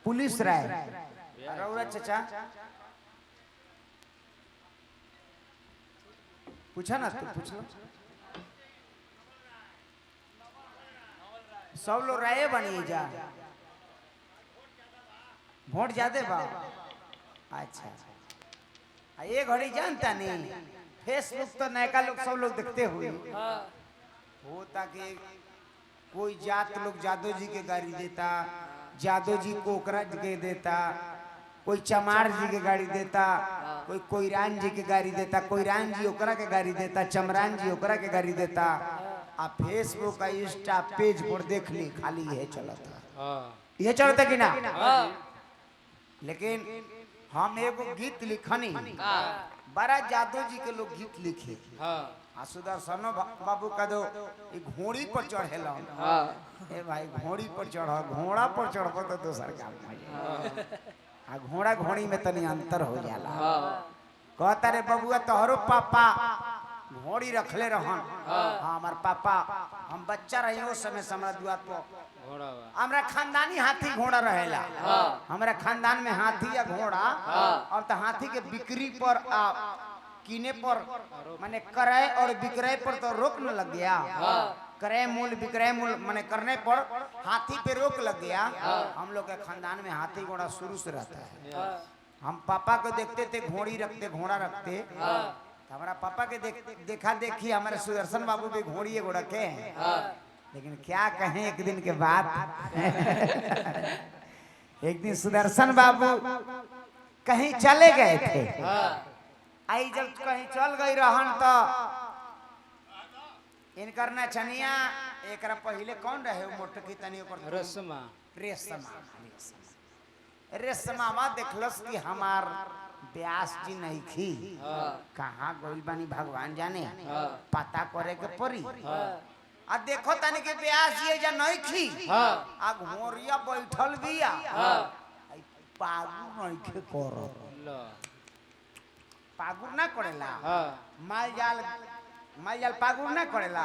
Police राय रौरा चाचा पूछा ना तू पूछ लो सब लोग राय बनी जा वोट ज्यादा बा अच्छा ये घड़ी जानता नहीं फेसबुक तो नयका लोग सब लोग देखते हुए होता कि कोई जात लोग जादव जी के गाड़ी देता जादव जी को ओकरा के देता कोई चमार जी के गाड़ी देता कोई कोईरान जी के गाड़ी देता कोईरान जी ओकरा के गाड़ी देता चमरान जी ओकरा के गाड़ी देता आ फेसबुक का इंस्टा पेज पर देख ली खाली यह चलता ये चलता कि ना लेकिन हम एगो गीत लिखनी बड़ा जादव जी के लोग गीत लिखे सुदर्शन बाबू का दो घोड़ी पर चढ़ेला ए भाई घोड़ी पर चढ़ घोड़ा पर चढ़ तो दोसर काम घोड़ा घोड़ी में तनी अंतर हो जाला कहता रे बबुआ तोहरो पापा घोड़ी रखले रहन हाँ हमार पापा हम बच्चा रही उस समय हमरा दुआर पर हमरा खानदानी हाथी घोड़ा रहेला हमरा खानदान में हाथी या घोड़ा और तो हाथी के बिक्री पर कीने पर माने क्रय और विक्रय पर तो रोक न लग गया क्रय मूल विक्रय मूल माने करने पर हाथी पे रोक लग गया हम लोग के खानदान में हाथी घोड़ा शुरू से रहता है हम पापा को देखते थे घोड़ी रखते घोड़ा रखते हमारा पापा के देखा देखी हमारे सुदर्शन बाबू भी घोड़ी एगो रखे हैं लेकिन क्या कहें एक दिन के बाद एक दिन सुदर्शन बाबू कहीं चले गए थे आई जब कहीं चल गई रहन तो इनकर नचनिया एक पहले कौन रहे मोटकी तनी ऊपर रेशमा रेशमा देखलस कि हमार व्यास जी नहीं खी कहाँ गइल बानी भगवान जाने पता करे के परी आ देखो तनी के व्यास ये जा नहीं खी आ घोरिया बैठल बिया पागु नहीं के करो पागुर ना करेला माल जाल पागुर ना करेला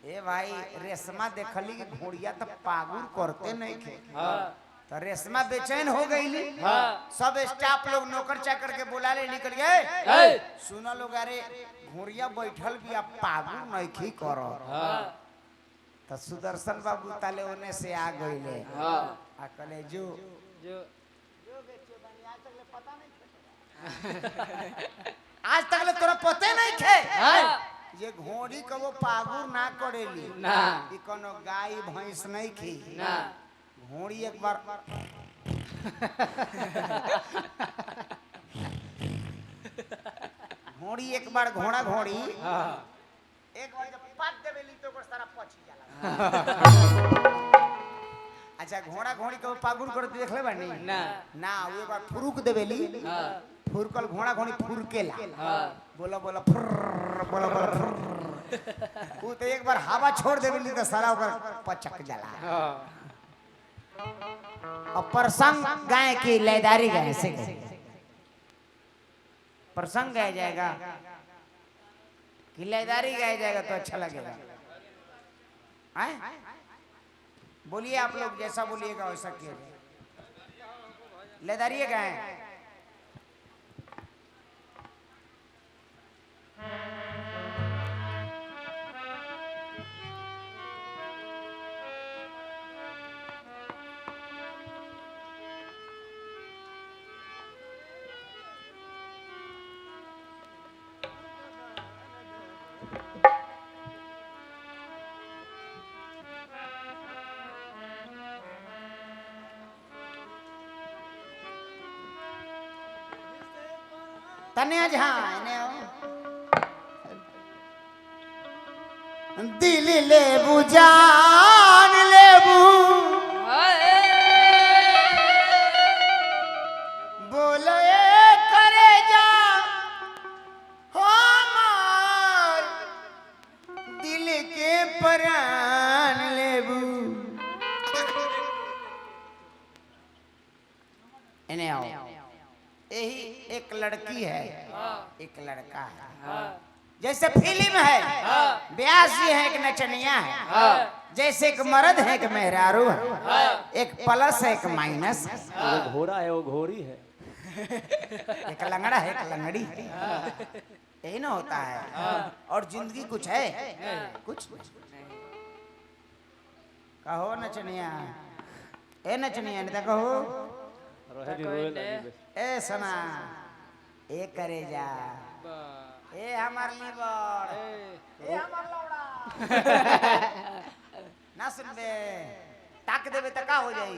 ए भाई रेशमा देखली कि घोड़िया तो पागुर करते नहीं थे तो रेशमा बेचैन हो गई सब स्टाफ लोग नौकर चाकर के बुला ले निकल गए सुना लोग अरे घोड़िया बैठल भी आप पागुर नहीं खी करो तो सुदर्शन बाबू ताले ओने से आ गई आ कले जो आज तक ले तोरा पते नहीं थे ये घोड़ी का वो पागुर ना करेली ना ई कोनो गाय भैंस नहीं खी ना घोड़ी एक बार घोड़ी एक बार घोड़ा घोड़ी एक बार जब पात देवेली तो ओकर सारा पछी जाला अच्छा घोड़ा घोड़ी को पागुर कर देख ले बानी ना ना वो एक बार फुरुक देवेली फुरकल घोड़ा घोड़ी फुरकेला बोला बोला बोला बोला वो तो एक बार हवा छोड़ देवेली तो सारा ओकर पचक जाला और प्रसंग गाय की लयदारी गाय से प्रसंग गाया जाएगा कि लयदारी गाया जाएगा तो अच्छा लगेगा बोलिए आप लोग जैसा बोलिएगा वैसा किया लयदारी गाय तने जहाँ दिल लेबू जान लेबू बोलो करे जा हमार दिल के प्राण लेबू इन्हें आओ यही एक लड़की है एक लड़का है जैसे फिल्म है ब्यास जी है एक नचनिया है जैसे एक मर्द है, एक मेहरारू है, एक प्लस है, एक माइनस है, वो घोड़ा है, वो घोड़ी है, एक लंगड़ा है, एक लंगड़ी है, यही ना होता है। और जिंदगी कुछ है, कुछ कहो नचनिया, ए नचनिया नहीं तो कहो ए सना, ए करे जा, ए हमार लीवर, ए हमार लौड़ा ना सुन बे, ताक देवे तो का हो जाई,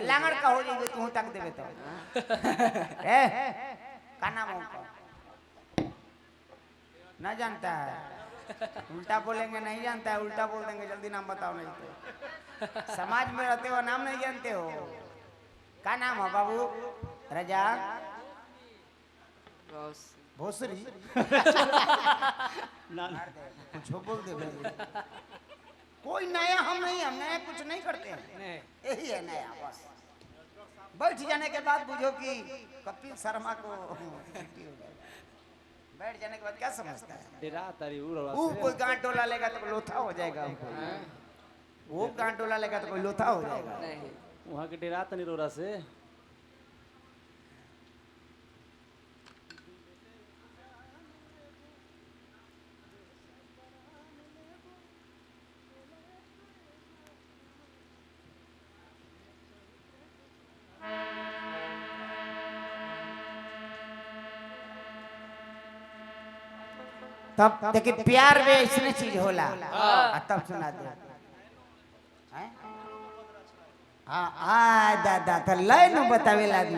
लांगड़ का हो जाई तू ताक देवे तो ए का नाम हो ना जानता है, उल्टा बोलेंगे नहीं जानता है, उल्टा बोल देंगे जल्दी नाम बताओ नहीं तो समाज में रहते हो नाम नहीं जानते हो, का नाम हो बाबू? रजा भोसरी कुछ बोल दे भाई, कोई नया हम नहीं, हम नया कुछ नहीं करते हैं, यही है नया बस। बैठ जाने के बाद बुझो कि कपिल शर्मा को बैठ जाने के बाद क्या समझता है, वो कोई गांठ डोला लेगा तो लोथा हो जाएगा, वो गांठ डोला लेगा तो कोई लोथा हो जाएगा, वहाँ के डेरा तनी रोरा से। तब देखिए प्यार में ऐसी चीज होला, तब सुना दे हाँ आ दादा तो लय न बतावे लागी,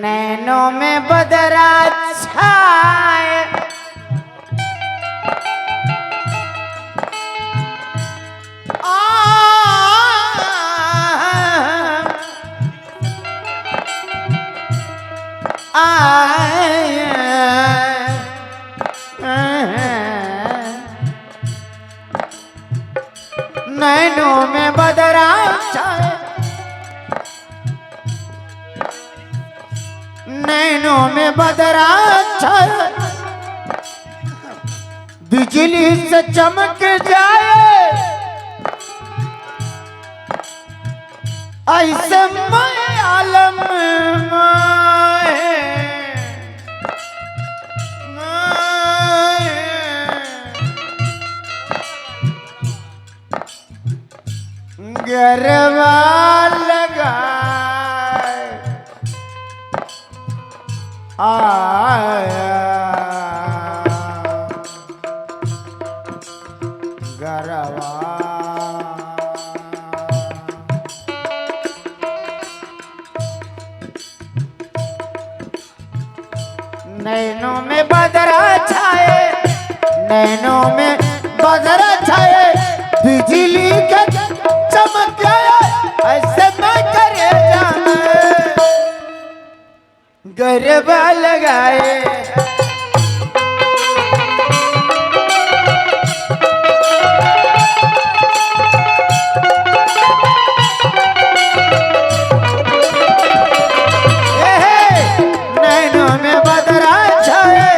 नैनों में बदरा छाए नैनों में बदरा छाए, नैनों में बदरा छाए, बिजली से चमक जाए, ऐसे मैं आलम गरबा लगाए आया गरबा, नैनों में बदरा छाए, नैनों में बदरा छाए, बिजली के चमक ऐसे मैं करे जाने गरबा लगाए, नैनों में बदरा छाए।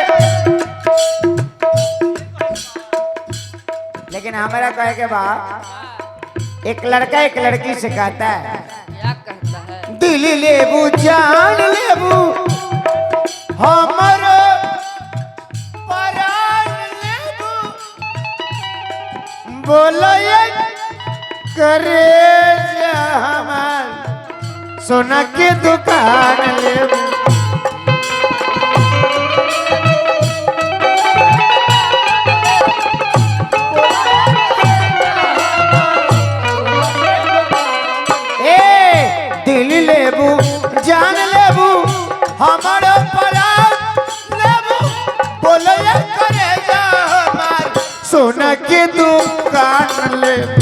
लेकिन हमारा कहे के बाद एक लड़का एक लड़की से कहता है, क्या कहता है? दिल लेबू जान लेबू हमर परान लेबू, बोलो ये करे जा हमार सोना के दुकान लेबू, जान लेबू हमर परान लेबू, बोले करे जा हमार सोना के दुकान लेबू,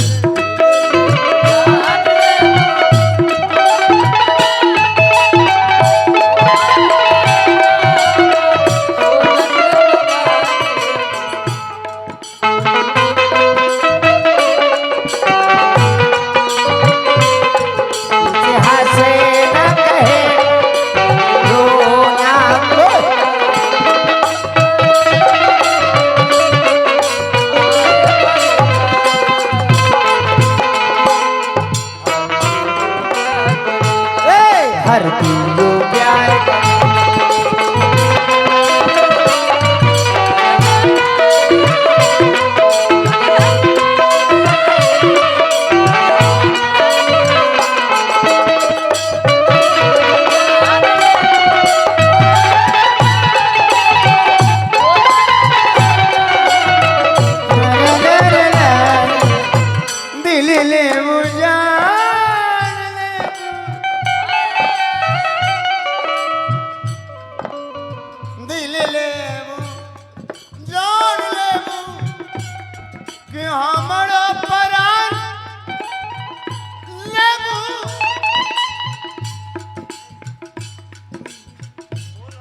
हमरो परान लेबू।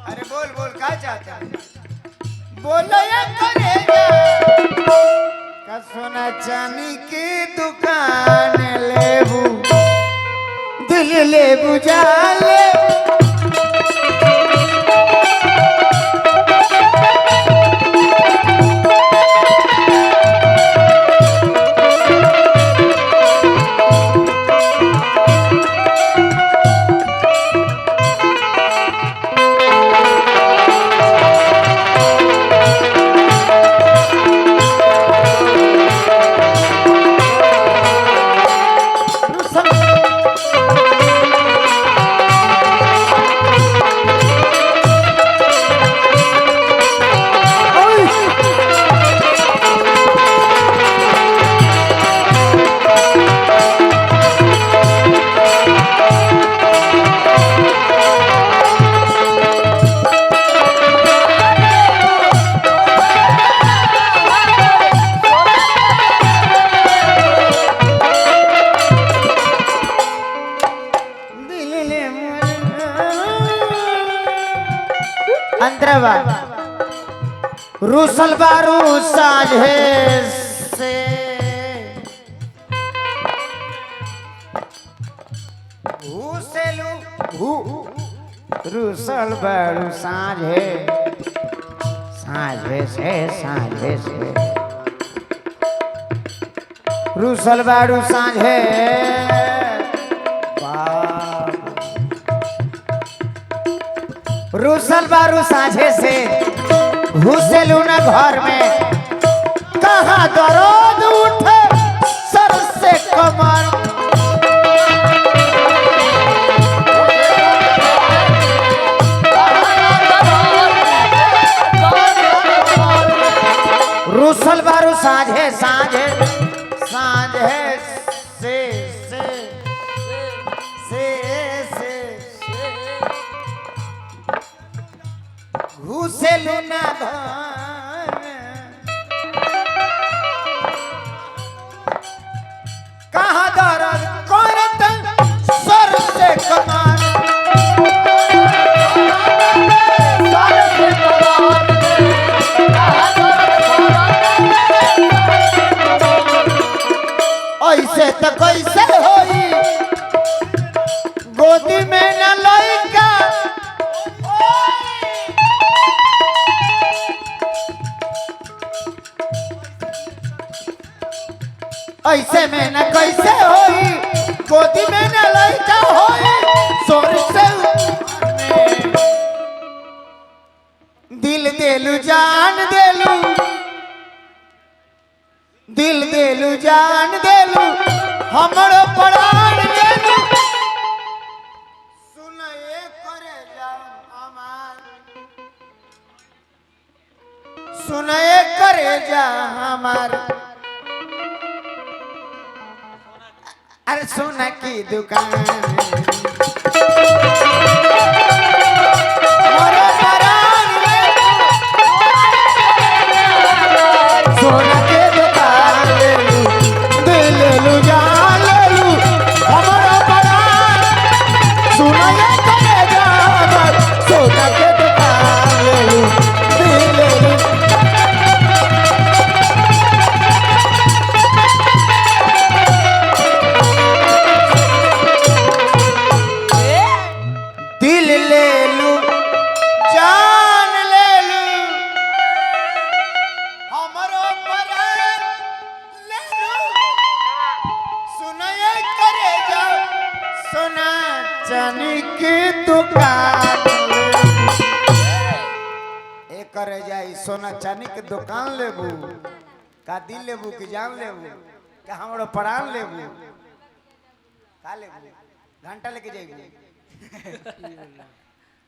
अरे बोल बोल क्या चाहता है? बोलो या करेगा का सोना चांदी की दुकान लेबू, दिल लेबू जाले। अंतरवा रूसल बारू साझे से रूसल बारू साझे साझे से रूसल बारू साझे रूसल बारू साझे से घुसेलू न घर में, कहाँ दर्द उठे सर से कमर। रूसल बारू साझे साझे से घुसेलू न घर, कहाँ दर्द करत सर से कमर। ऐसे तो कैसे होई गोदी में न लइका, ऐसे में न कैसे होई गोदी में न लइका होई। सोर से दिल देलू जान देलू, दिल देलू जान देलू, हमरो प्राण लेलू। सुन ये करे जा हमार, सुन ये करे जा हमार। अरे सोना की दुकान सोना के दुकान दिल लू जान लू हमारा परान। सोना ये करे जा सोना के दुकान लू दिल लू। दिल ले लू जान ले लू हमरो प्राण ले लू। सुनाए करे जा सोना चांदी की दुकान ए करे जाई सोना चांदी की दुकान लेबू का दिल लेबू कि जान लेबू का हमरो प्राण लेबू का लेबू घंटा लेके जाइबू।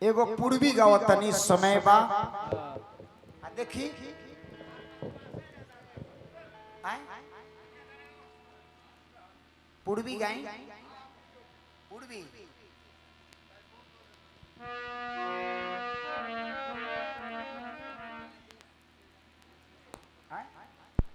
एगो पूर्वी गाँव तनी समय बा देखी पूर्वी गाय पूर्वी